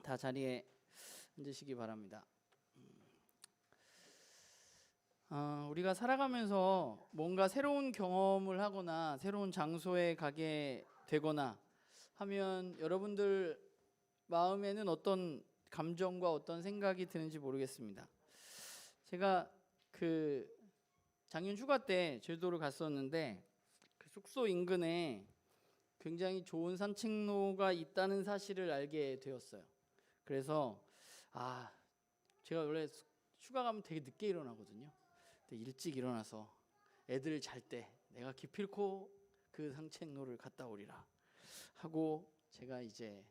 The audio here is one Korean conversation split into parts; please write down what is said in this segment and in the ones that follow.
다 자리에 앉으시기 바랍니다. 우리가 살아가면서 뭔가 새로운 경험을 하거나 새로운 장소에 가게 되거나 하면 여러분들 마음에는 어떤 감정과 어떤 생각이 드는지 모르겠습니다. 제가 작년 휴가 때 제주도를 갔었는데 그 숙소 인근에 굉장히 좋은 산책로가 있다는 사실을 알게 되었어요. 그래서 제가 원래 휴가 가면 되게 늦게 일어나거든요. 근데 일찍 일어나서 애들 잘 때 내가 기필코 그 산책로를 갔다 오리라 하고 제가 이제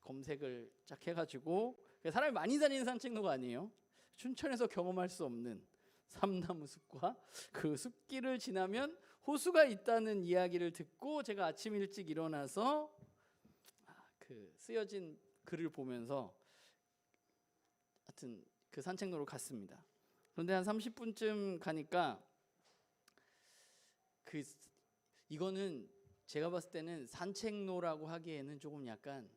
검색을 쫙 해가지고, 사람이 많이 다니는 산책로가 아니에요. 춘천에서 경험할 수 없는 삼나무 숲과 그 숲길을 지나면 호수가 있다는 이야기를 듣고 제가 아침 일찍 일어나서 그 쓰여진 글을 보면서 하여튼 그 산책로로 갔습니다. 그런데 한 30분쯤 가니까 이거는 제가 봤을 때는 산책로라고 하기에는 조금 약간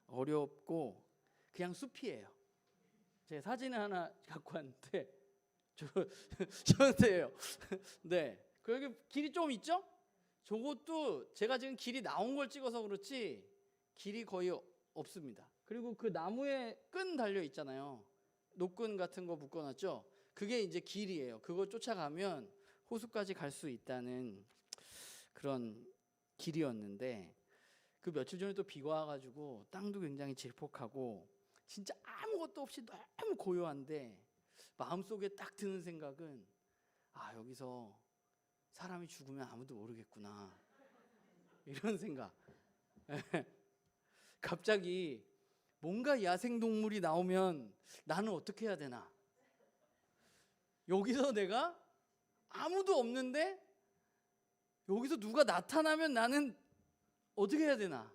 어렵고 그냥 숲이에요. 제가 사진을 하나 갖고 왔는데 저한테예요. 네, 여기 길이 좀 있죠? 저것도 제가 지금 길이 나온 걸 찍어서 그렇지 길이 거의 없습니다. 그리고 그 나무에 끈 달려 있잖아요. 노끈 같은 거 묶어놨죠. 그게 이제 길이에요. 그거 쫓아가면 호수까지 갈 수 있다는 그런 길이었는데, 그 며칠 전에 또 비가 와가지고 땅도 굉장히 질퍽하고 진짜 아무것도 없이 너무 고요한데 마음속에 딱 드는 생각은 여기서 사람이 죽으면 아무도 모르겠구나, 이런 생각. 갑자기 뭔가 야생동물이 나오면 나는 어떻게 해야 되나, 여기서 내가 아무도 없는데 여기서 누가 나타나면 나는 어떻게 해야 되나,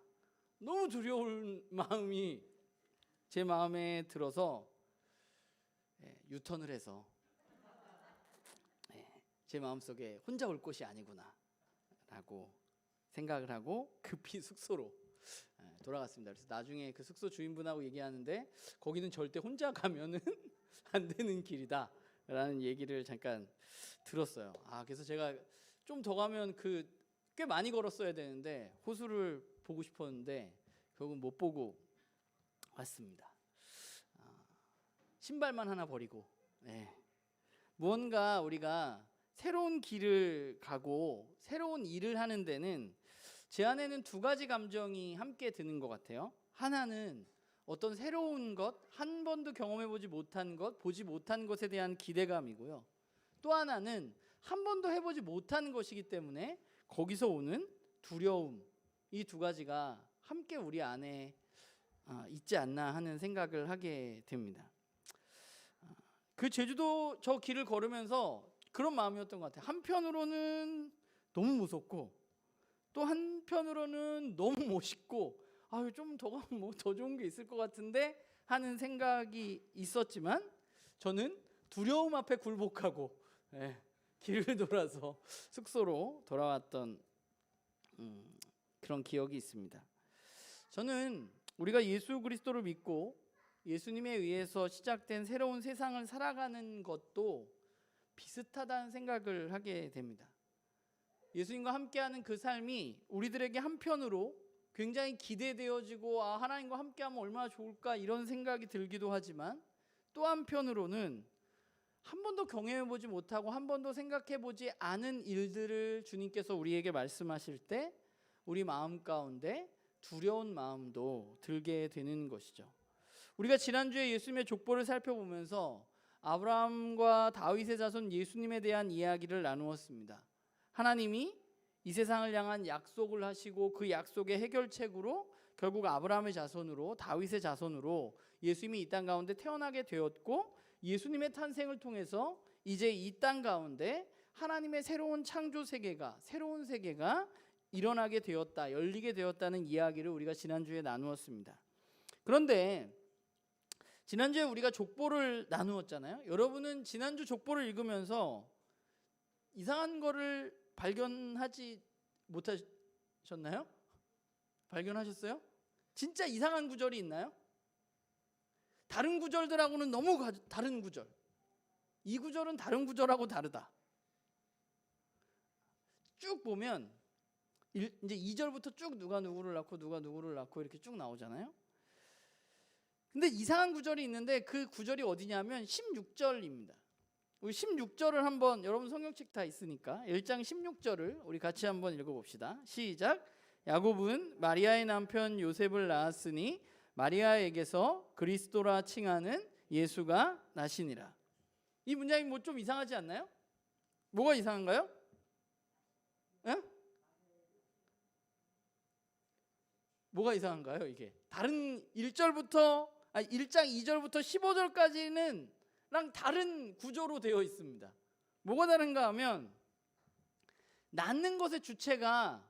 너무 두려운 마음이 제 마음에 들어서 유턴을 해서 제 마음속에 혼자 올 곳이 아니구나 라고 생각을 하고 급히 숙소로 돌아갔습니다. 그래서 나중에 그 숙소 주인분하고 얘기하는데 거기는 절대 혼자 가면은 안 되는 길이다 라는 얘기를 잠깐 들었어요. 그래서 제가 좀 더 가면 꽤 많이 걸었어야 되는데 호수를 보고 싶었는데 결국 못 보고 왔습니다. 신발만 하나 버리고. 무언가 우리가 새로운 길을 가고 새로운 일을 하는 데는 제 안에는 두 가지 감정이 함께 드는 것 같아요. 하나는 어떤 새로운 것, 한 번도 경험해보지 못한 것, 보지 못한 것에 대한 기대감이고요. 또 하나는 한 번도 해보지 못한 것이기 때문에 거기서 오는 두려움, 이 두 가지가 함께 우리 안에 있지 않나 하는 생각을 하게 됩니다. 그 제주도 저 길을 걸으면서 그런 마음이었던 것 같아요. 한편으로는 너무 무섭고 또 한편으로는 너무 멋있고 좀 더 가면 뭐 더 좋은 게 있을 것 같은데 하는 생각이 있었지만 저는 두려움 앞에 굴복하고 길을 돌아서 숙소로 돌아왔던 그런 기억이 있습니다. 저는 우리가 예수 그리스도를 믿고 예수님에 의해서 시작된 새로운 세상을 살아가는 것도 비슷하다는 생각을 하게 됩니다. 예수님과 함께하는 그 삶이 우리들에게 한편으로 굉장히 기대되어지고 하나님과 함께하면 얼마나 좋을까 이런 생각이 들기도 하지만, 또 한편으로는 한 번도 경험해보지 못하고 한 번도 생각해보지 않은 일들을 주님께서 우리에게 말씀하실 때 우리 마음 가운데 두려운 마음도 들게 되는 것이죠. 우리가 지난주에 예수님의 족보를 살펴보면서 아브라함과 다윗의 자손 예수님에 대한 이야기를 나누었습니다. 하나님이 이 세상을 향한 약속을 하시고 그 약속의 해결책으로 결국 아브라함의 자손으로, 다윗의 자손으로 예수님이 이 땅 가운데 태어나게 되었고, 예수님의 탄생을 통해서 이제 이 땅 가운데 하나님의 새로운 창조 세계가, 새로운 세계가 일어나게 되었다, 열리게 되었다는 이야기를 우리가 지난주에 나누었습니다. 그런데 지난주에 우리가 족보를 나누었잖아요. 여러분은 지난주 족보를 읽으면서 이상한 거를 발견하지 못하셨나요? 발견하셨어요? 진짜 이상한 구절이 있나요? 다른 구절들하고는 너무 다른 구절. 이 구절은 다른 구절하고 다르다. 쭉 보면 이제 2절부터 쭉 누가 누구를 낳고 누가 누구를 낳고 이렇게 쭉 나오잖아요. 근데 이상한 구절이 있는데 그 구절이 어디냐면 16절입니다. 우리 16절을 한번, 여러분 성경책 다 있으니까 1장 16절을 우리 같이 한번 읽어봅시다. 시작. 야곱은 마리아의 남편 요셉을 낳았으니 마리아에게서 그리스도라 칭하는 예수가 나시니라. 이 문장이 뭐 좀 이상하지 않나요? 뭐가 이상한가요? 에? 뭐가 이상한가요 이게? 다른 1장 2절부터 15절까지는 랑 다른 구조로 되어 있습니다. 뭐가 다른가 하면 낳는 것의 주체가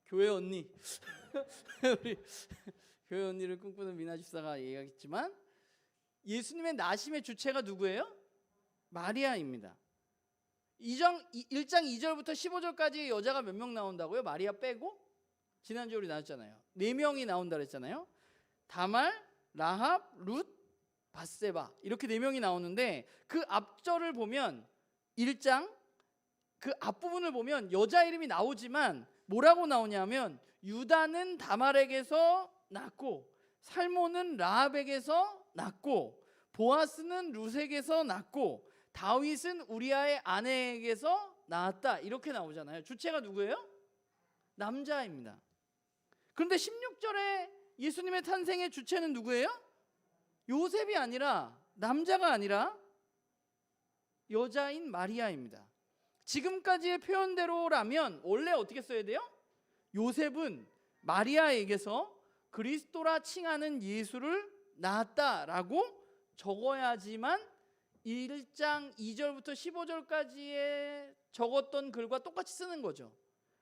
교회 언니 우리 교회 언니를 꿈꾸는 미나 집사가 얘기하겠지만 예수님의 나심의 주체가 누구예요? 마리아입니다. 1장 2절부터 15절까지 여자가 몇 명 나온다고요? 마리아 빼고? 지난주에 우리 나왔잖아요. 4명이 나온다 그랬잖아요. 다말, 라합, 룻, 바세바 이렇게 4명이 나오는데 그 앞절을 보면 1장 그 앞부분을 보면 여자 이름이 나오지만 뭐라고 나오냐면 유다는 다말에게서 낳고 살몬은 라합에게서 낳고 보아스는 룻에게서 낳고 다윗은 우리아의 아내에게서 낳았다 이렇게 나오잖아요. 주체가 누구예요? 남자입니다. 그런데 16절에 예수님의 탄생의 주체는 누구예요? 요셉이 아니라, 남자가 아니라 여자인 마리아입니다. 지금까지의 표현대로라면 원래 어떻게 써야 돼요? 요셉은 마리아에게서 그리스도라 칭하는 예수를 낳았다라고 적어야지만 1장 2절부터 15절까지의 적었던 글과 똑같이 쓰는 거죠.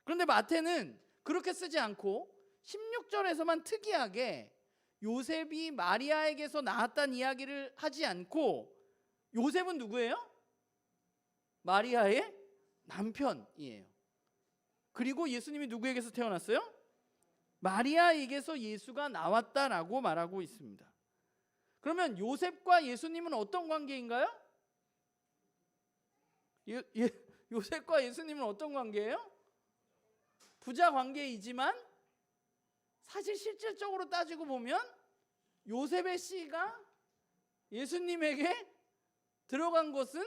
그런데 마태는 그렇게 쓰지 않고 16절에서만 특이하게 요셉이 마리아에게서 낳았다는 이야기를 하지 않고 요셉은 누구예요? 마리아의 남편이에요. 그리고 예수님이 누구에게서 태어났어요? 마리아에게서 예수가 나왔다라고 말하고 있습니다. 그러면 요셉과 예수님은 어떤 관계인가요? 요셉과 예수님은 어떤 관계예요? 부자 관계이지만 사실 실질적으로 따지고 보면 요셉의 씨가 예수님에게 들어간 것은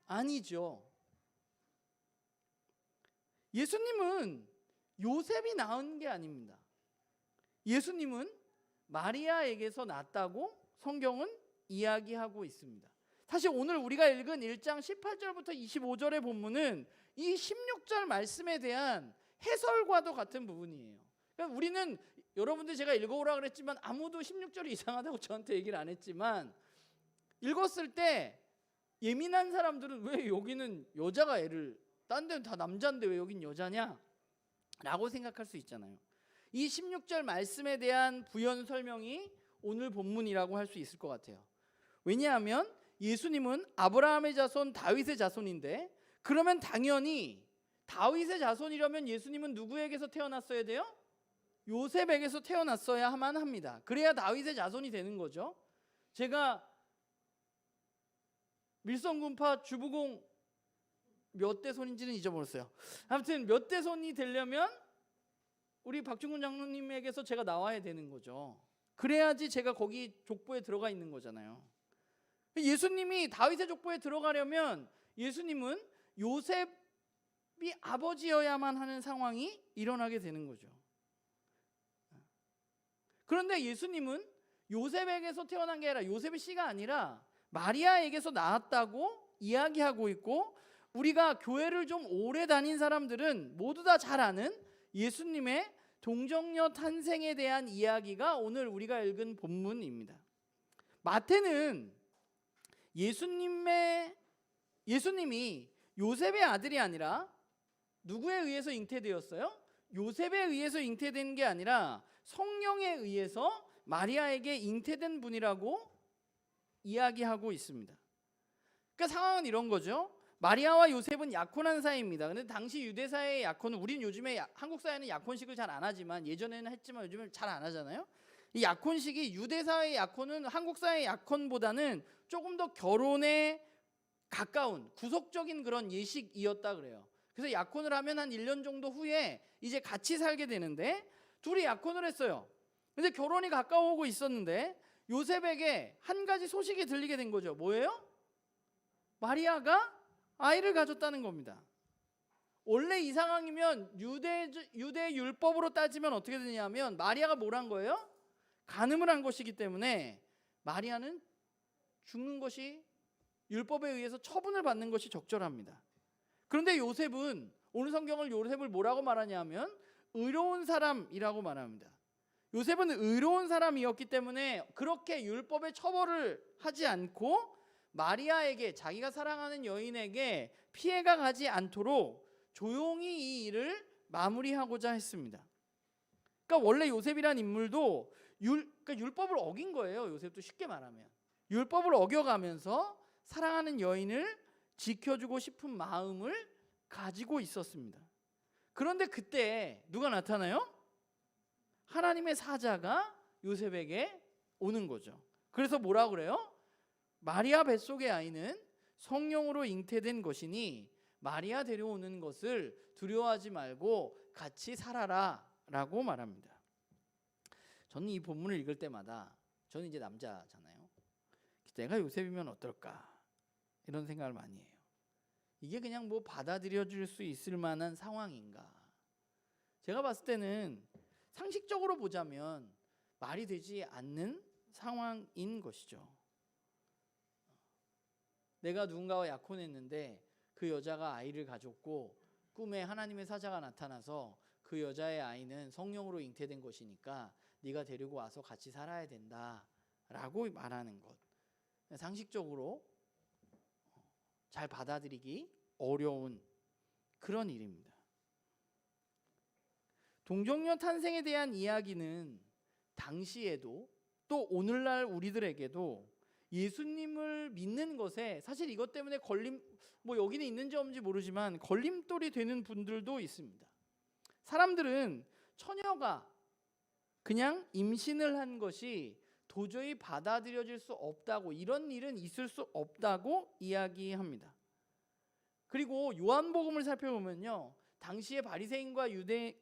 아니죠. 예수님은 요셉이 낳은 게 아닙니다. 예수님은 마리아에게서 낳았다고 성경은 이야기하고 있습니다. 사실 오늘 우리가 읽은 1장 18절부터 25절의 본문은 이 16절 말씀에 대한 해설과도 같은 부분이에요. 그러니까 우리는 여러분들 제가 읽어오라 그랬지만 아무도 16절이 이상하다고 저한테 얘기를 안 했지만 읽었을 때 예민한 사람들은 왜 여기는 여자가 애를 딴 데는 다 남자인데 왜 여긴 여자냐? 라고 생각할 수 있잖아요. 이 16절 말씀에 대한 부연 설명이 오늘 본문이라고 할 수 있을 것 같아요. 왜냐하면 예수님은 아브라함의 자손 다윗의 자손인데 그러면 당연히 다윗의 자손이라면 예수님은 누구에게서 태어났어야 돼요? 요셉에게서 태어났어야만 합니다. 그래야 다윗의 자손이 되는 거죠. 제가 밀성군파 주부공 몇 대 손인지는 잊어버렸어요. 아무튼 몇 대 손이 되려면 우리 박중근 장로님에게서 제가 나와야 되는 거죠. 그래야지 제가 거기 족보에 들어가 있는 거잖아요. 예수님이 다윗의 족보에 들어가려면 예수님은 요셉이 아버지여야만 하는 상황이 일어나게 되는 거죠. 그런데 예수님은 요셉에게서 태어난 게 아니라 요셉의 씨가 아니라 마리아에게서 낳았다고 이야기하고 있고 우리가 교회를 좀 오래 다닌 사람들은 모두 다 잘 아는 예수님의 동정녀 탄생에 대한 이야기가 오늘 우리가 읽은 본문입니다. 마태는 예수님이 요셉의 아들이 아니라 누구에 의해서 잉태되었어요? 요셉에 의해서 잉태된 게 아니라 성령에 의해서 마리아에게 잉태된 분이라고 이야기하고 있습니다. 그러니까 상황은 이런 거죠. 마리아와 요셉은 약혼한 사이입니다. 근데 당시 유대 사회의 약혼은 우리는 요즘에 한국 사회는 약혼식을 잘 안 하지만 예전에는 했지만 요즘은 잘 안 하잖아요. 이 약혼식이 유대 사회의 약혼은 한국 사회의 약혼보다는 조금 더 결혼에 가까운 구속적인 그런 예식이었다 그래요. 그래서 약혼을 하면 한 1년 정도 후에 이제 같이 살게 되는데 둘이 약혼을 했어요. 근데 결혼이 가까워오고 있었는데 요셉에게 한 가지 소식이 들리게 된 거죠. 뭐예요? 마리아가 아이를 가졌다는 겁니다. 원래 이 상황이면 유대 율법으로 따지면 어떻게 되냐면 마리아가 뭘 한 거예요? 간음을 한 것이기 때문에 마리아는 죽는 것이 율법에 의해서 처분을 받는 것이 적절합니다. 그런데 요셉은 오늘 성경을 요셉을 뭐라고 말하냐면 의로운 사람이라고 말합니다. 요셉은 의로운 사람이었기 때문에 그렇게 율법의 처벌을 하지 않고 마리아에게, 자기가 사랑하는 여인에게 피해가 가지 않도록 조용히 이 일을 마무리하고자 했습니다. 그러니까 원래 요셉이란 인물도 그러니까 율법을 어긴 거예요. 요셉도 쉽게 말하면 율법을 어겨가면서 사랑하는 여인을 지켜주고 싶은 마음을 가지고 있었습니다. 그런데 그때 누가 나타나요? 하나님의 사자가 요셉에게 오는 거죠. 그래서 뭐라 그래요? 마리아 뱃속의 아이는 성령으로 잉태된 것이니 마리아 데려오는 것을 두려워하지 말고 같이 살아라 라고 말합니다. 저는 이 본문을 읽을 때마다, 저는 이제 남자잖아요. 내가 요셉이면 어떨까 이런 생각을 많이 해요. 이게 그냥 뭐 받아들여질 수 있을 만한 상황인가. 제가 봤을 때는 상식적으로 보자면 말이 되지 않는 상황인 것이죠. 내가 누군가와 약혼했는데 그 여자가 아이를 가졌고 꿈에 하나님의 사자가 나타나서 그 여자의 아이는 성령으로 잉태된 것이니까 네가 데리고 와서 같이 살아야 된다 라고 말하는 것, 상식적으로 잘 받아들이기 어려운 그런 일입니다. 동정녀 탄생에 대한 이야기는 당시에도 또 오늘날 우리들에게도 예수님을 믿는 것에 사실 이것 때문에 뭐 여기는 있는지 없는지 모르지만 걸림돌이 되는 분들도 있습니다. 사람들은 처녀가 그냥 임신을 한 것이 도저히 받아들여질 수 없다고, 이런 일은 있을 수 없다고 이야기합니다. 그리고 요한복음을 살펴보면요, 당시의 바리새인과 유대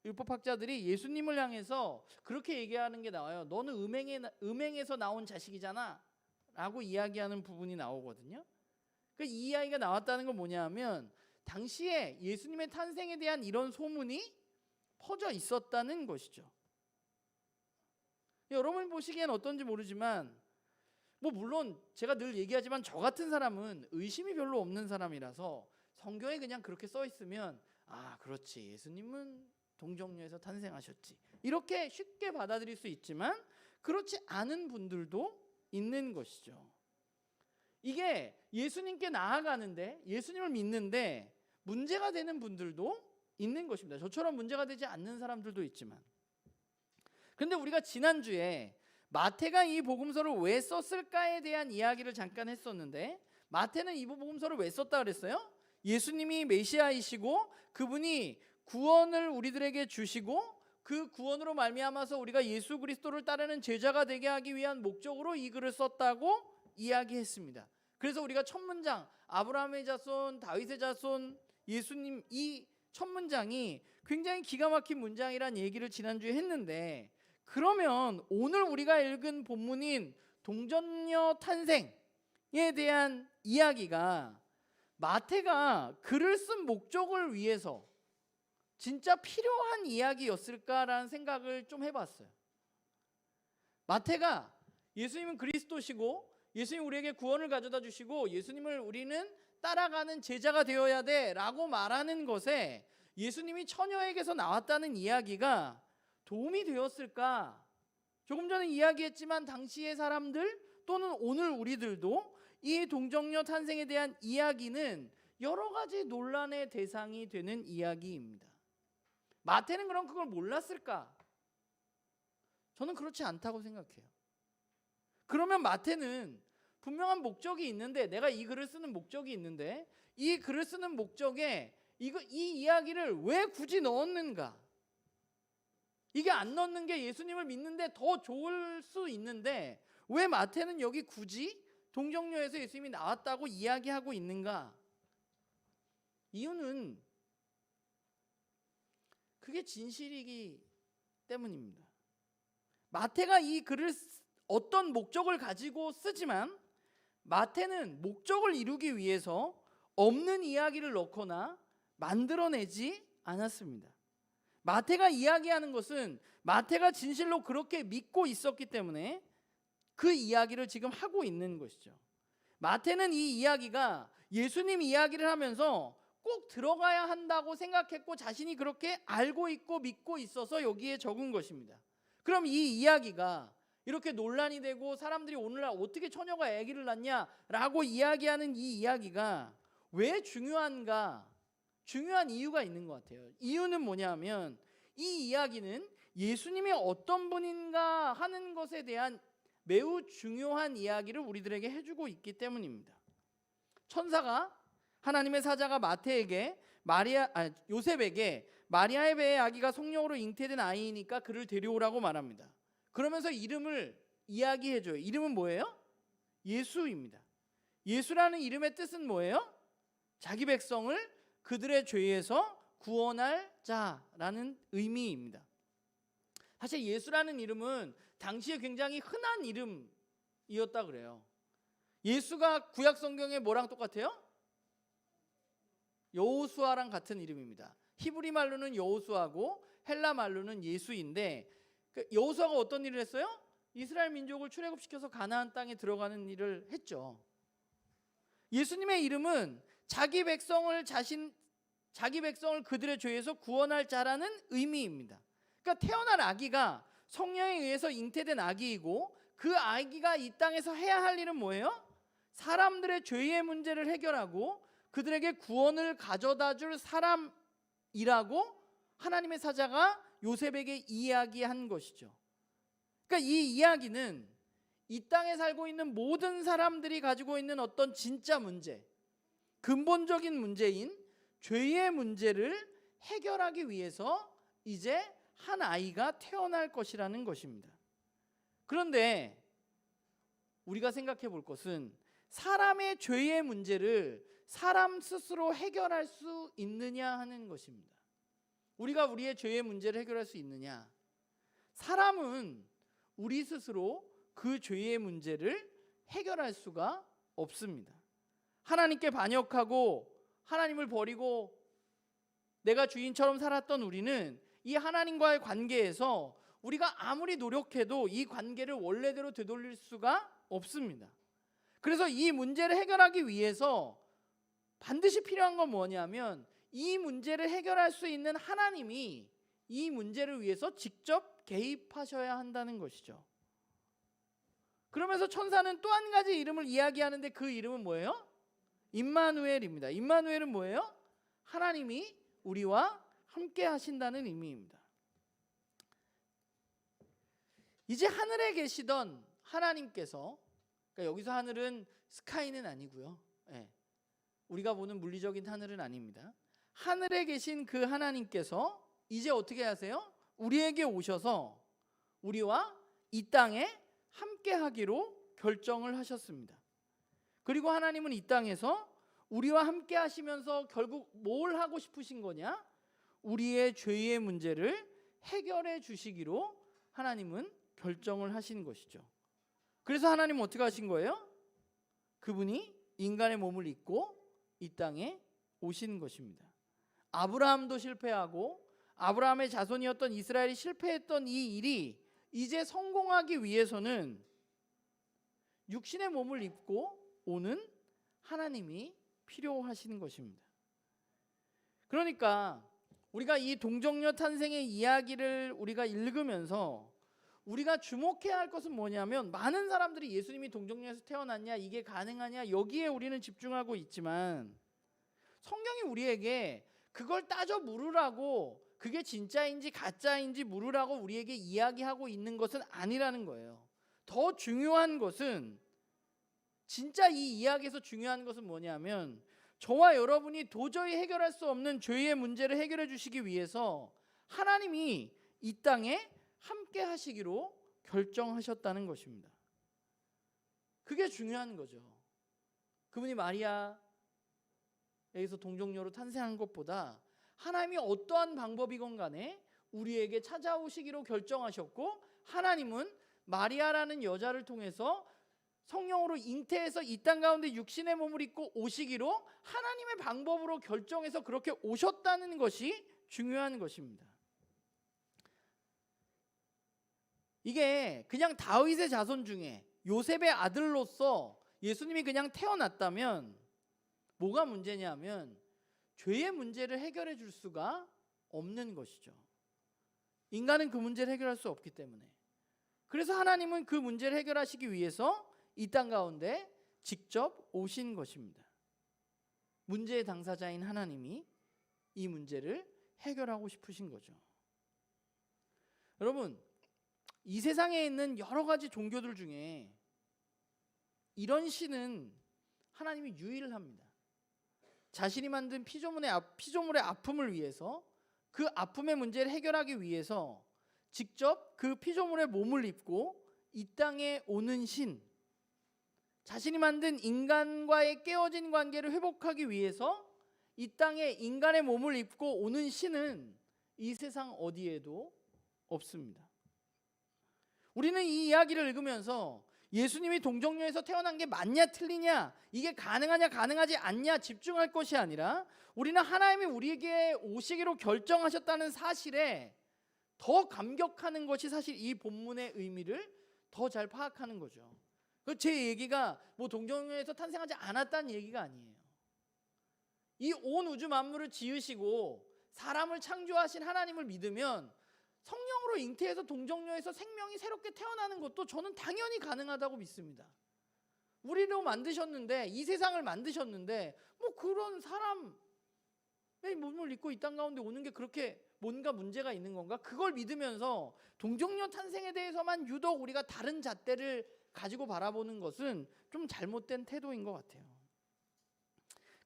율법학자들이 예수님을 향해서 그렇게 얘기하는 게 나와요. 너는 음행에서 나온 자식이잖아 라고 이야기하는 부분이 나오거든요. 이 이야기가 나왔다는 건 뭐냐면 당시에 예수님의 탄생에 대한 이런 소문이 퍼져 있었다는 것이죠. 여러분 보시기엔 어떤지 모르지만 뭐 물론 제가 늘 얘기하지만 저 같은 사람은 의심이 별로 없는 사람이라서 성경에 그냥 그렇게 써 있으면 아 그렇지, 예수님은 동정녀에서 탄생하셨지, 이렇게 쉽게 받아들일 수 있지만 그렇지 않은 분들도 있는 것이죠. 이게 예수님께 나아가는데, 예수님을 믿는데 문제가 되는 분들도 있는 것입니다. 저처럼 문제가 되지 않는 사람들도 있지만. 그런데 우리가 지난주에 마태가 이 복음서를 왜 썼을까에 대한 이야기를 잠깐 했었는데, 마태는 이 복음서를 왜 썼다 그랬어요? 예수님이 메시아이시고 그분이 구원을 우리들에게 주시고 그 구원으로 말미암아서 우리가 예수 그리스도를 따르는 제자가 되게 하기 위한 목적으로 이 글을 썼다고 이야기했습니다. 그래서 우리가 첫 문장, 아브라함의 자손, 다윗의 자손, 예수님, 이 첫 문장이 굉장히 기가 막힌 문장이란 얘기를 지난주에 했는데, 그러면 오늘 우리가 읽은 본문인 동정녀 탄생에 대한 이야기가 마태가 글을 쓴 목적을 위해서 진짜 필요한 이야기였을까라는 생각을 좀 해봤어요. 마태가 예수님은 그리스도시고 예수님 우리에게 구원을 가져다 주시고 예수님을 우리는 따라가는 제자가 되어야 돼 라고 말하는 것에 예수님이 처녀에게서 나왔다는 이야기가 도움이 되었을까? 조금 전에 이야기했지만 당시의 사람들 또는 오늘 우리들도 이 동정녀 탄생에 대한 이야기는 여러 가지 논란의 대상이 되는 이야기입니다. 마태는 그럼 그걸 몰랐을까? 저는 그렇지 않다고 생각해요. 그러면 마태는 분명한 목적이 있는데, 내가 이 글을 쓰는 목적이 있는데 이 글을 쓰는 목적에 이 이야기를 왜 굳이 넣었는가? 이게 안 넣는 게 예수님을 믿는데 더 좋을 수 있는데 왜 마태는 여기 굳이 동정녀에서 예수님이 나왔다고 이야기하고 있는가? 이유는 그게 진실이기 때문입니다. 마태가 이 글을 어떤 목적을 가지고 쓰지만 마태는 목적을 이루기 위해서 없는 이야기를 넣거나 만들어내지 않았습니다. 마태가 이야기하는 것은 마태가 진실로 그렇게 믿고 있었기 때문에 그 이야기를 지금 하고 있는 것이죠. 마태는 이 이야기가 예수님 이야기를 하면서 꼭 들어가야 한다고 생각했고 자신이 그렇게 알고 있고 믿고 있어서 여기에 적은 것입니다. 그럼 이 이야기가 이렇게 논란이 되고 사람들이 오늘날 어떻게 처녀가 아기를 낳냐라고 이야기하는 이 이야기가 왜 중요한가? 중요한 이유가 있는 것 같아요. 이유는 뭐냐면 이 이야기는 예수님이 어떤 분인가 하는 것에 대한 매우 중요한 이야기를 우리들에게 해주고 있기 때문입니다. 천사가 하나님의 사자가 마태에게 요셉에게 마리아의 배에 아기가 성령으로 잉태된 아이니까 그를 데려오라고 말합니다. 그러면서 이름을 이야기해줘요. 이름은 뭐예요? 예수입니다. 예수라는 이름의 뜻은 뭐예요? 자기 백성을 그들의 죄에서 구원할 자라는 의미입니다. 사실 예수라는 이름은 당시에 굉장히 흔한 이름이었다 그래요. 예수가 구약 성경에 뭐랑 똑같아요? 여호수아랑 같은 이름입니다. 히브리 말로는 여호수아고 헬라 말로는 예수인데 여호수아가 어떤 일을 했어요? 이스라엘 민족을 출애굽시켜서 가나안 땅에 들어가는 일을 했죠. 예수님의 이름은 자기 백성을 그들의 죄에서 구원할 자라는 의미입니다. 그러니까 태어날 아기가 성령에 의해서 잉태된 아기이고 그 아기가 이 땅에서 해야 할 일은 뭐예요? 사람들의 죄의 문제를 해결하고 그들에게 구원을 가져다 줄 사람이라고 하나님의 사자가 요셉에게 이야기한 것이죠. 그러니까 이 이야기는 이 땅에 살고 있는 모든 사람들이 가지고 있는 어떤 진짜 문제, 근본적인 문제인 죄의 문제를 해결하기 위해서 이제 한 아이가 태어날 것이라는 것입니다. 그런데 우리가 생각해 볼 것은 사람의 죄의 문제를 사람 스스로 해결할 수 있느냐 하는 것입니다. 우리가 우리의 죄의 문제를 해결할 수 있느냐? 사람은 우리 스스로 그 죄의 문제를 해결할 수가 없습니다. 하나님께 반역하고 하나님을 버리고 내가 주인처럼 살았던 우리는 이 하나님과의 관계에서 우리가 아무리 노력해도 이 관계를 원래대로 되돌릴 수가 없습니다. 그래서 이 문제를 해결하기 위해서 반드시 필요한 건 뭐냐면 이 문제를 해결할 수 있는 하나님이 이 문제를 위해서 직접 개입하셔야 한다는 것이죠. 그러면서 천사는 또 한 가지 이름을 이야기하는데 그 이름은 뭐예요? 임마누엘입니다. 임마누엘은 뭐예요? 하나님이 우리와 함께 하신다는 의미입니다. 이제 하늘에 계시던 하나님께서, 그러니까 여기서 하늘은 스카이는 아니고요. 우리가 보는 물리적인 하늘은 아닙니다. 하늘에 계신 그 하나님께서 이제 어떻게 하세요? 우리에게 오셔서 우리와 이 땅에 함께 하기로 결정을 하셨습니다. 그리고 하나님은 이 땅에서 우리와 함께 하시면서 결국 뭘 하고 싶으신 거냐? 우리의 죄의 문제를 해결해 주시기로 하나님은 결정을 하신 것이죠. 그래서 하나님은 어떻게 하신 거예요? 그분이 인간의 몸을 입고 이 땅에 오신 것입니다. 아브라함도 실패하고 아브라함의 자손이었던 이스라엘이 실패했던 이 일이 이제 성공하기 위해서는 육신의 몸을 입고 오는 하나님이 필요하신 것입니다. 그러니까 우리가 이 동정녀 탄생의 이야기를 우리가 읽으면서 우리가 주목해야 할 것은 뭐냐면 많은 사람들이 예수님이 동정녀에서 태어났냐, 이게 가능하냐, 여기에 우리는 집중하고 있지만 성경이 우리에게 그걸 따져 물으라고, 그게 진짜인지 가짜인지 물으라고 우리에게 이야기하고 있는 것은 아니라는 거예요. 더 중요한 것은, 진짜 이 이야기에서 중요한 것은 뭐냐면 저와 여러분이 도저히 해결할 수 없는 죄의 문제를 해결해 주시기 위해서 하나님이 이 땅에 함께 하시기로 결정하셨다는 것입니다. 그게 중요한 거죠. 그분이 마리아에게서 동정녀로 탄생한 것보다 하나님이 어떠한 방법이건 간에 우리에게 찾아오시기로 결정하셨고, 하나님은 마리아라는 여자를 통해서 성령으로 잉태해서 이 땅 가운데 육신의 몸을 입고 오시기로 하나님의 방법으로 결정해서 그렇게 오셨다는 것이 중요한 것입니다. 이게 그냥 다윗의 자손 중에 요셉의 아들로서 예수님이 그냥 태어났다면 뭐가 문제냐면 죄의 문제를 해결해 줄 수가 없는 것이죠. 인간은 그 문제를 해결할 수 없기 때문에. 그래서 하나님은 그 문제를 해결하시기 위해서 이 땅 가운데 직접 오신 것입니다. 문제의 당사자인 하나님이 이 문제를 해결하고 싶으신 거죠. 여러분, 이 세상에 있는 여러 가지 종교들 중에 이런 신은 하나님이 유일합니다. 자신이 만든 피조물의 아픔을 위해서, 그 아픔의 문제를 해결하기 위해서 직접 그 피조물의 몸을 입고 이 땅에 오는 신, 자신이 만든 인간과의 깨어진 관계를 회복하기 위해서 이 땅에 인간의 몸을 입고 오는 신은 이 세상 어디에도 없습니다. 우리는 이 이야기를 읽으면서 예수님이 동정녀에서 태어난 게 맞냐 틀리냐, 이게 가능하냐 가능하지 않냐 집중할 것이 아니라, 우리는 하나님이 우리에게 오시기로 결정하셨다는 사실에 더 감격하는 것이 사실 이 본문의 의미를 더 잘 파악하는 거죠. 제 얘기가 뭐 동정녀에서 탄생하지 않았다는 얘기가 아니에요. 이 온 우주 만물을 지으시고 사람을 창조하신 하나님을 믿으면 성령으로 잉태해서 동정녀에서 생명이 새롭게 태어나는 것도 저는 당연히 가능하다고 믿습니다. 우리로 만드셨는데, 이 세상을 만드셨는데 뭐 그런 사람의 몸을 입고 이 땅 가운데 오는 게 그렇게 뭔가 문제가 있는 건가? 그걸 믿으면서 동정녀 탄생에 대해서만 유독 우리가 다른 잣대를 가지고 바라보는 것은 좀 잘못된 태도인 것 같아요.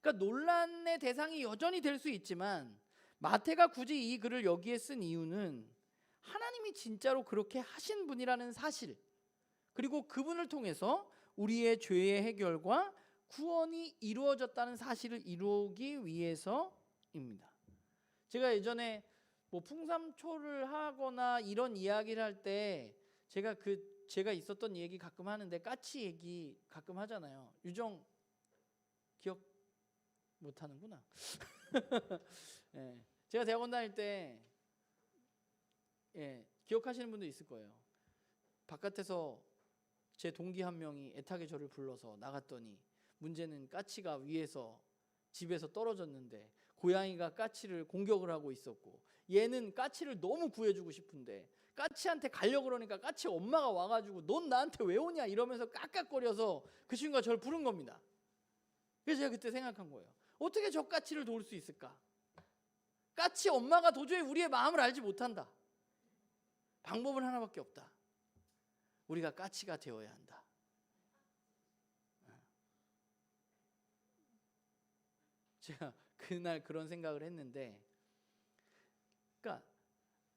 그러니까 논란의 대상이 여전히 될 수 있지만 마태가 굳이 이 글을 여기에 쓴 이유는 하나님이 진짜로 그렇게 하신 분이라는 사실, 그리고 그분을 통해서 우리의 죄의 해결과 구원이 이루어졌다는 사실을 이루기 위해서입니다. 제가 예전에 뭐 풍삼초를 하거나 이런 이야기를 할 때 제가 있었던 얘기 가끔 하는데, 까치 얘기 가끔 하잖아요. 유정 기억 못 하는구나. 네. 제가 대학원 다닐 때 기억하시는 분도 있을 거예요. 바깥에서 제 동기 한 명이 애타게 저를 불러서 나갔더니 문제는 까치가 위에서 집에서 떨어졌는데 고양이가 까치를 공격을 하고 있었고, 얘는 까치를 너무 구해주고 싶은데 까치한테 가려고 그러니까 까치 엄마가 와가지고 넌 나한테 왜 오냐 이러면서 깍깍거려서 그 친구가 저를 부른 겁니다. 그래서 제가 그때 생각한 거예요. 어떻게 저 까치를 도울 수 있을까? 까치 엄마가 도저히 우리의 마음을 알지 못한다. 방법은 하나밖에 없다. 우리가 까치가 되어야 한다. 제가 그날 그런 생각을 했는데, 그러니까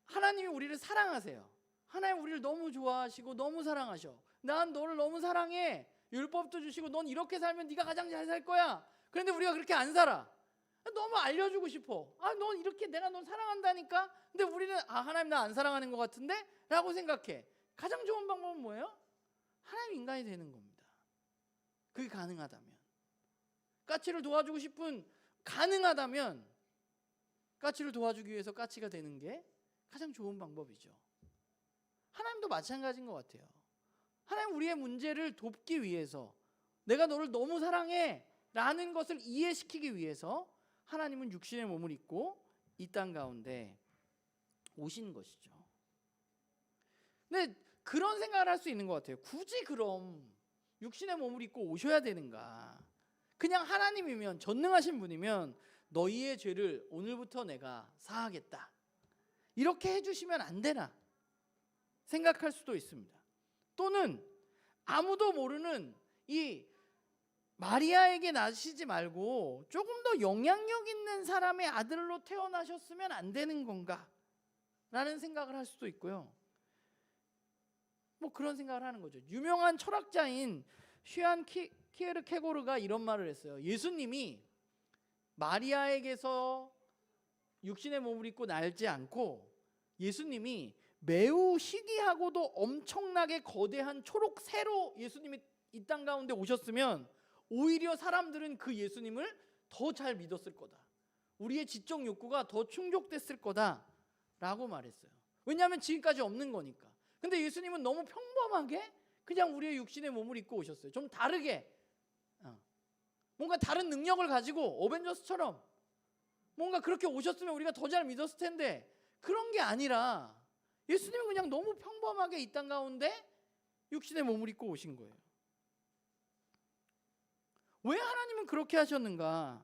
하나님이 우리를 사랑하세요. 하나님 우리를 너무 좋아하시고 너무 사랑하셔. 난 너를 너무 사랑해. 율법도 주시고 넌 이렇게 살면 네가 가장 잘 살 거야. 그런데 우리가 그렇게 안 살아. 너무 알려주고 싶어. 넌 이렇게 내가 넌 사랑한다니까. 근데 우리는 하나님 나 안 사랑하는 것 같은데? 라고 생각해. 가장 좋은 방법은 뭐예요? 하나님 인간이 되는 겁니다. 그게 가능하다면. 까치를 도와주고 싶은, 가능하다면 까치를 도와주기 위해서 까치가 되는 게 가장 좋은 방법이죠. 하나님도 마찬가지인 것 같아요. 하나님 우리의 문제를 돕기 위해서, 내가 너를 너무 사랑해 라는 것을 이해시키기 위해서 하나님은 육신의 몸을 입고 이 땅 가운데 오신 것이죠. 근데 그런 생각을 할 수 있는 것 같아요. 굳이 그럼 육신의 몸을 입고 오셔야 되는가? 그냥 하나님이면, 전능하신 분이면 너희의 죄를 오늘부터 내가 사하겠다, 이렇게 해주시면 안 되나 생각할 수도 있습니다. 또는 아무도 모르는 이 마리아에게 나시지 말고 조금 더 영향력 있는 사람의 아들로 태어나셨으면 안 되는 건가? 라는 생각을 할 수도 있고요. 뭐 그런 생각을 하는 거죠. 유명한 철학자인 슈안 키에르케고르가 이런 말을 했어요. 예수님이 마리아에게서 육신의 몸을 입고 날지 않고 예수님이 매우 희귀하고도 엄청나게 거대한 초록 새로 예수님이 이 땅 가운데 오셨으면 오히려 사람들은 그 예수님을 더 잘 믿었을 거다. 우리의 지적 욕구가 더 충족됐을 거다라고 말했어요. 왜냐하면 지금까지 없는 거니까. 근데 예수님은 너무 평범하게 그냥 우리의 육신의 몸을 입고 오셨어요. 좀 다르게 뭔가 다른 능력을 가지고 어벤져스처럼 뭔가 그렇게 오셨으면 우리가 더 잘 믿었을 텐데 그런 게 아니라 예수님은 그냥 너무 평범하게 이 땅 가운데 육신의 몸을 입고 오신 거예요. 왜 하나님은 그렇게 하셨는가?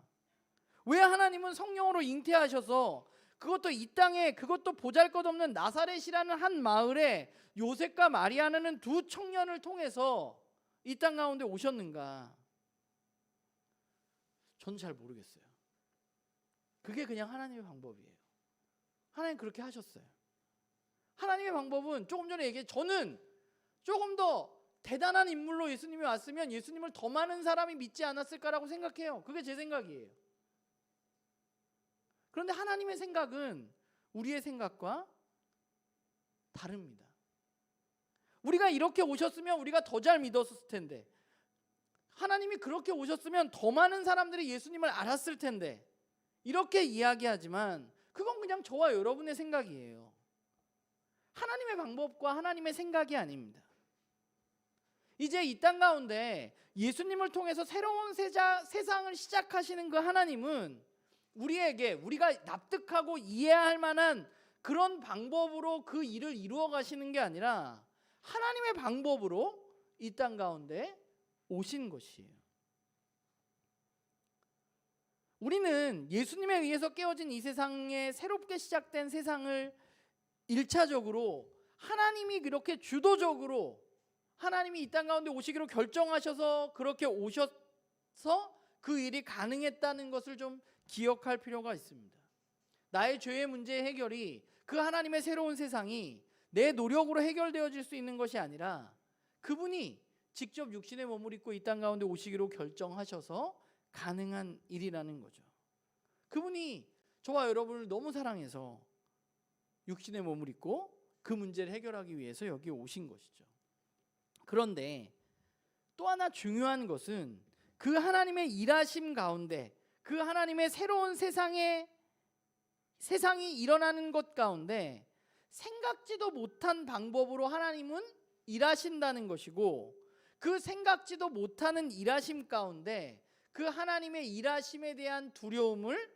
왜 하나님은 성령으로 잉태하셔서 그것도 이 땅에 그것도 보잘것없는 나사렛이라는 한 마을에 요셉과 마리아라는 두 청년을 통해서 이 땅 가운데 오셨는가? 전 잘 모르겠어요. 그게 그냥 하나님의 방법이에요. 하나님 그렇게 하셨어요. 하나님의 방법은 조금 전에 얘기해 저는 조금 더 대단한 인물로 예수님이 왔으면 예수님을 더 많은 사람이 믿지 않았을까라고 생각해요. 그게 제 생각이에요. 그런데 하나님의 생각은 우리의 생각과 다릅니다. 우리가 이렇게 오셨으면 우리가 더 잘 믿었을 텐데 하나님이 그렇게 오셨으면 더 많은 사람들이 예수님을 알았을 텐데 이렇게 이야기하지만 그건 그냥 저와 여러분의 생각이에요. 하나님의 방법과 하나님의 생각이 아닙니다. 이제 이 땅 가운데 예수님을 통해서 새로운 세상을 시작하시는 그 하나님은 우리에게 우리가 납득하고 이해할 만한 그런 방법으로 그 일을 이루어 가시는 게 아니라 하나님의 방법으로 이 땅 가운데 오신 것이에요. 우리는 예수님에 의해서 깨어진 이 세상에 새롭게 시작된 세상을 1차적으로 하나님이 그렇게 주도적으로 하나님이 이 땅 가운데 오시기로 결정하셔서 그렇게 오셔서 그 일이 가능했다는 것을 좀 기억할 필요가 있습니다. 나의 죄의 문제 해결이 그 하나님의 새로운 세상이 내 노력으로 해결되어질 수 있는 것이 아니라 그분이 직접 육신의 몸을 입고 이 땅 가운데 오시기로 결정하셔서 가능한 일이라는 거죠. 그분이 저와 여러분을 너무 사랑해서 육신의 몸을 입고 그 문제를 해결하기 위해서 여기 오신 것이죠. 그런데 또 하나 중요한 것은 그 하나님의 일하심 가운데 그 하나님의 새로운 세상이 일어나는 것 가운데 생각지도 못한 방법으로 하나님은 일하신다는 것이고 그 생각지도 못하는 일하심 가운데 그 하나님의 일하심에 대한 두려움을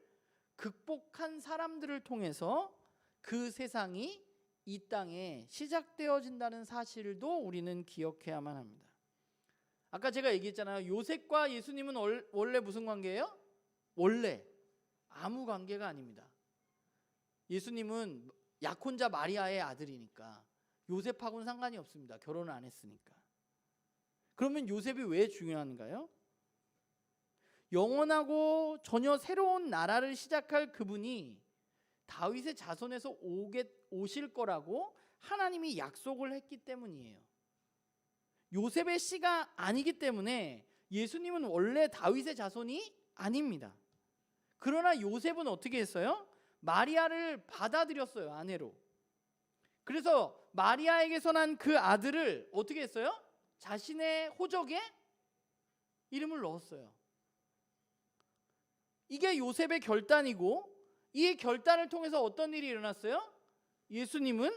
극복한 사람들을 통해서 그 세상이 이 땅에 시작되어진다는 사실도 우리는 기억해야만 합니다. 아까 제가 얘기했잖아요. 요셉과 예수님은 원래 무슨 관계예요? 원래 아무 관계가 아닙니다. 예수님은 약혼자 마리아의 아들이니까 요셉하고는 상관이 없습니다. 결혼을 안 했으니까. 그러면 요셉이 왜 중요한가요? 영원하고 전혀 새로운 나라를 시작할 그분이 다윗의 자손에서 오실 거라고 하나님이 약속을 했기 때문이에요. 요셉의 씨가 아니기 때문에 예수님은 원래 다윗의 자손이 아닙니다. 그러나 요셉은 어떻게 했어요? 마리아를 받아들였어요, 아내로. 그래서 마리아에게서 난 그 아들을 어떻게 했어요? 자신의 호적에 이름을 넣었어요. 이게 요셉의 결단이고 이 결단을 통해서 어떤 일이 일어났어요? 예수님은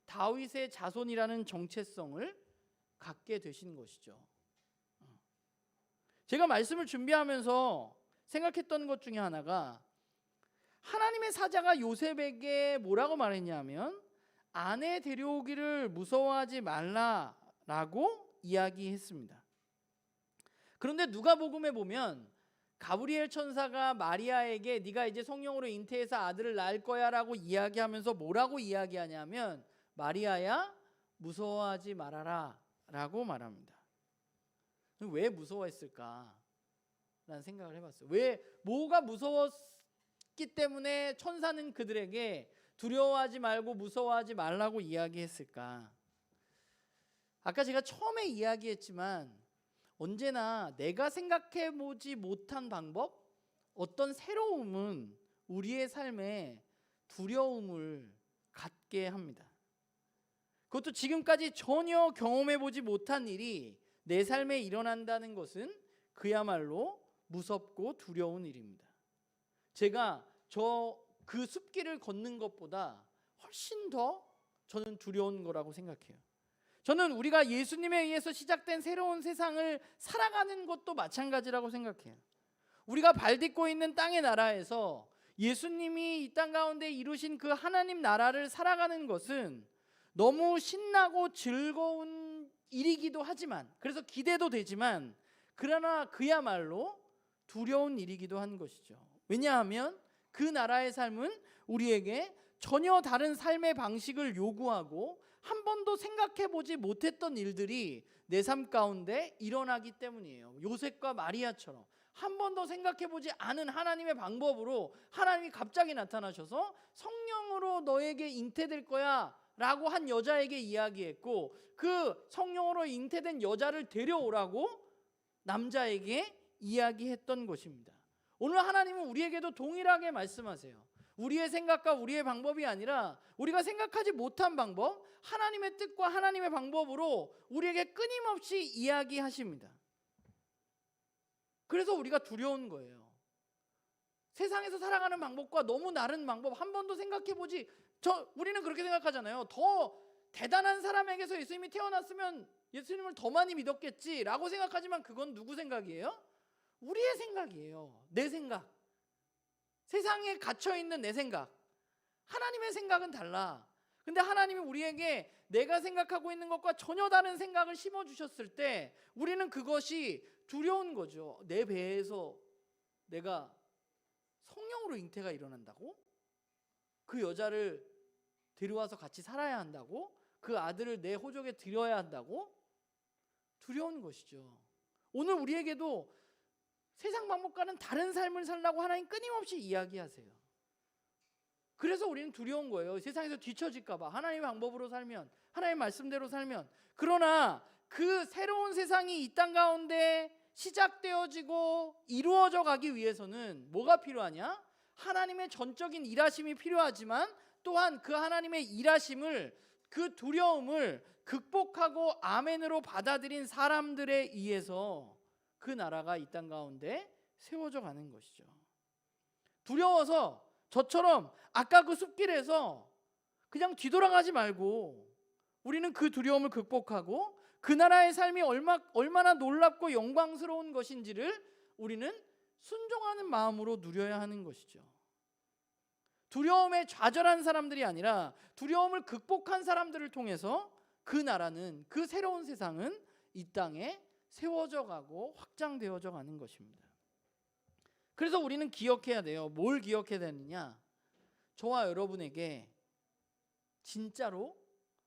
다윗의 자손이라는 정체성을 갖게 되신 것이죠. 제가 말씀을 준비하면서 생각했던 것 중에 하나가 하나님의 사자가 요셉에게 뭐라고 말했냐면 아내 데려오기를 무서워하지 말라라고 이야기했습니다. 그런데 누가복음에 보면 가브리엘 천사가 마리아에게 네가 이제 성령으로 잉태해서 아들을 낳을 거야라고 이야기하면서 뭐라고 이야기하냐면 마리아야 무서워하지 말아라 라고 말합니다. 왜 무서워했을까? 라는 생각을 해봤어요. 왜 뭐가 무서웠기 때문에 천사는 그들에게 두려워하지 말고 무서워하지 말라고 이야기했을까? 아까 제가 처음에 이야기했지만 언제나 내가 생각해 보지 못한 방법, 어떤 새로움은 우리의 삶에 두려움을 갖게 합니다. 그것도 지금까지 전혀 경험해 보지 못한 일이 내 삶에 일어난다는 것은 그야말로 무섭고 두려운 일입니다. 제가 그 숲길을 걷는 것보다 훨씬 더 저는 두려운 거라고 생각해요. 저는 우리가 예수님에 의해서 시작된 새로운 세상을 살아가는 것도 마찬가지라고 생각해요. 우리가 발딛고 있는 땅의 나라에서 예수님이 이 땅 가운데 이루신 그 하나님 나라를 살아가는 것은 너무 신나고 즐거운 일이기도 하지만, 그래서 기대도 되지만, 그러나 그야말로 두려운 일이기도 한 것이죠. 왜냐하면 그 나라의 삶은 우리에게 전혀 다른 삶의 방식을 요구하고 한 번도 생각해 보지 못했던 일들이 내 삶 가운데 일어나기 때문이에요. 요셉과 마리아처럼 한 번도 생각해 보지 않은 하나님의 방법으로 하나님이 갑자기 나타나셔서 성령으로 너에게 잉태될 거야 라고 한 여자에게 이야기했고, 그 성령으로 잉태된 여자를 데려오라고 남자에게 이야기했던 것입니다. 오늘 하나님은 우리에게도 동일하게 말씀하세요. 우리의 생각과 우리의 방법이 아니라 우리가 생각하지 못한 방법, 하나님의 뜻과 하나님의 방법으로 우리에게 끊임없이 이야기하십니다. 그래서 우리가 두려운 거예요. 세상에서 살아가는 방법과 너무 다른 방법, 한 번도 생각해보지, 우리는 그렇게 생각하잖아요. 더 대단한 사람에게서 예수님이 태어났으면 예수님을 더 많이 믿었겠지라고 생각하지만 그건 누구 생각이에요? 우리의 생각이에요. 내 생각. 세상에 갇혀있는 내 생각. 하나님의 생각은 달라. 근데 하나님이 우리에게 내가 생각하고 있는 것과 전혀 다른 생각을 심어주셨을 때 우리는 그것이 두려운 거죠. 내 배에서 내가 성령으로 잉태가 일어난다고? 그 여자를 데려와서 같이 살아야 한다고? 그 아들을 내 호적에 들여야 한다고? 두려운 것이죠. 오늘 우리에게도 세상 방법과는 다른 삶을 살라고 하나님 끊임없이 이야기하세요. 그래서 우리는 두려운 거예요. 세상에서 뒤처질까 봐. 하나님의 방법으로 살면, 하나님의 말씀대로 살면. 그러나 그 새로운 세상이 이 땅 가운데 시작되어지고 이루어져 가기 위해서는 뭐가 필요하냐? 하나님의 전적인 일하심이 필요하지만 또한 그 하나님의 일하심을, 그 두려움을 극복하고 아멘으로 받아들인 사람들에 의해서 그 나라가 이 땅 가운데 세워져 가는 것이죠. 두려워서 저처럼 아까 그 숲길에서 그냥 뒤돌아가지 말고 우리는 그 두려움을 극복하고 그 나라의 삶이 얼마나 놀랍고 영광스러운 것인지를 우리는 순종하는 마음으로 누려야 하는 것이죠. 두려움에 좌절한 사람들이 아니라 두려움을 극복한 사람들을 통해서 그 나라는, 그 새로운 세상은 이 땅에 세워져 가고 확장되어져 가는 것입니다. 그래서 우리는 기억해야 돼요. 뭘 기억해야 되느냐? 저와 여러분에게 진짜로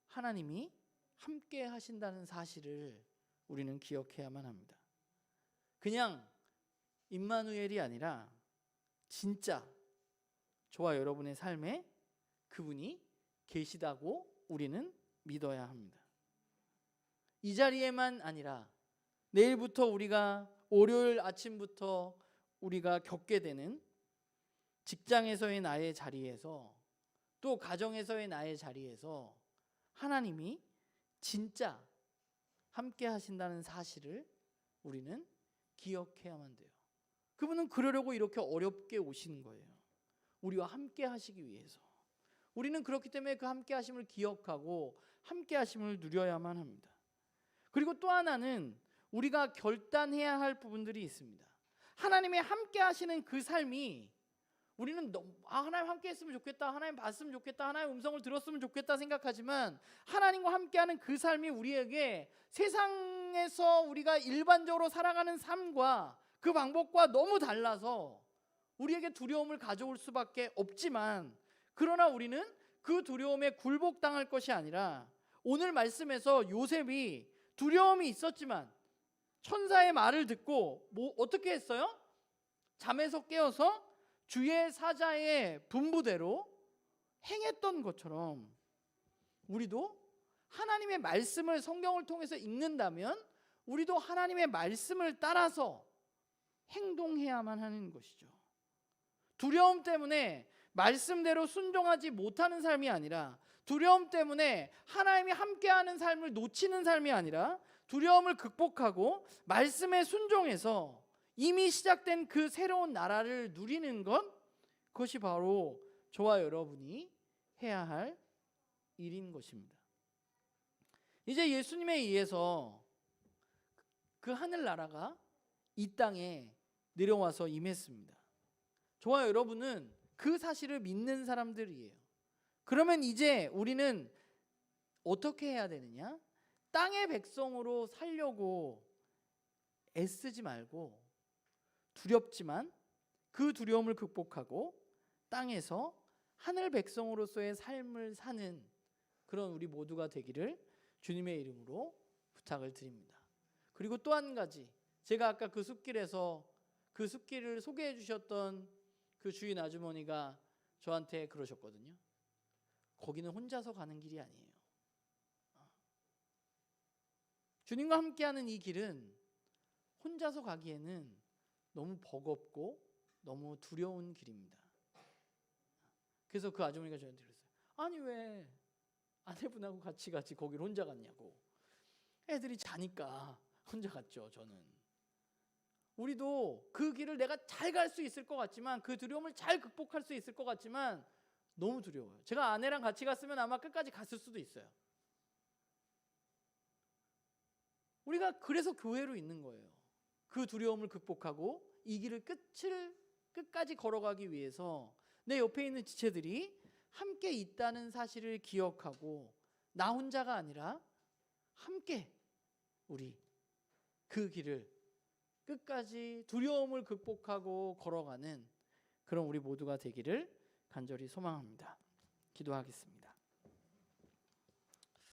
하나님이 함께 하신다는 사실을 우리는 기억해야만 합니다. 그냥 임마누엘이 아니라 진짜 저와 여러분의 삶에 그분이 계시다고 우리는 믿어야 합니다. 이 자리에만 아니라 내일부터 우리가 월요일 아침부터 우리가 겪게 되는 직장에서의 나의 자리에서, 또 가정에서의 나의 자리에서 하나님이 진짜 함께 하신다는 사실을 우리는 기억해야만 돼요. 그분은 그러려고 이렇게 어렵게 오신 거예요. 우리와 함께 하시기 위해서. 우리는 그렇기 때문에 그 함께 하심을 기억하고 함께 하심을 누려야만 합니다. 그리고 또 하나는 우리가 결단해야 할 부분들이 있습니다. 하나님이 함께 하시는 그 삶이, 우리는 하나님 함께 했으면 좋겠다, 하나님 봤으면 좋겠다, 하나님 음성을 들었으면 좋겠다 생각하지만 하나님과 함께하는 그 삶이 우리에게 세상에서 우리가 일반적으로 살아가는 삶과 그 방법과 너무 달라서 우리에게 두려움을 가져올 수밖에 없지만, 그러나 우리는 그 두려움에 굴복당할 것이 아니라 오늘 말씀에서 요셉이 두려움이 있었지만 천사의 말을 듣고 어떻게 했어요? 잠에서 깨어서 주의 사자의 분부대로 행했던 것처럼 우리도 하나님의 말씀을 성경을 통해서 읽는다면 우리도 하나님의 말씀을 따라서 행동해야만 하는 것이죠. 두려움 때문에 말씀대로 순종하지 못하는 삶이 아니라, 두려움 때문에 하나님이 함께하는 삶을 놓치는 삶이 아니라, 두려움을 극복하고 말씀에 순종해서 이미 시작된 그 새로운 나라를 누리는 것, 그것이 바로 저와 여러분이 해야 할 일인 것입니다. 이제 예수님에 의해서 그 하늘나라가 이 땅에 내려와서 임했습니다. 저와 여러분은 그 사실을 믿는 사람들이에요. 그러면 이제 우리는 어떻게 해야 되느냐? 땅의 백성으로 살려고 애쓰지 말고, 두렵지만 그 두려움을 극복하고 땅에서 하늘 백성으로서의 삶을 사는 그런 우리 모두가 되기를 주님의 이름으로 부탁을 드립니다. 그리고 또 한 가지, 제가 아까 그 숲길에서 그 숲길을 소개해 주셨던 그 주인 아주머니가 저한테 그러셨거든요. 거기는 혼자서 가는 길이 아니에요. 주님과 함께하는 이 길은 혼자서 가기에는 너무 버겁고 너무 두려운 길입니다. 그래서 그 아주머니가 저한테 그랬어요. 아니 왜 아내분하고 같이 거기를 혼자 갔냐고. 애들이 자니까 혼자 갔죠. 저는. 우리도 그 길을 내가 잘 갈 수 있을 것 같지만, 그 두려움을 잘 극복할 수 있을 것 같지만 너무 두려워요. 제가 아내랑 같이 갔으면 아마 끝까지 갔을 수도 있어요. 우리가 그래서 교회로 있는 거예요. 그 두려움을 극복하고 이 길을 끝까지 걸어가기 위해서 내 옆에 있는 지체들이 함께 있다는 사실을 기억하고, 나 혼자가 아니라 함께 우리 그 길을 끝까지 두려움을 극복하고 걸어가는 그런 우리 모두가 되기를 간절히 소망합니다. 기도하겠습니다.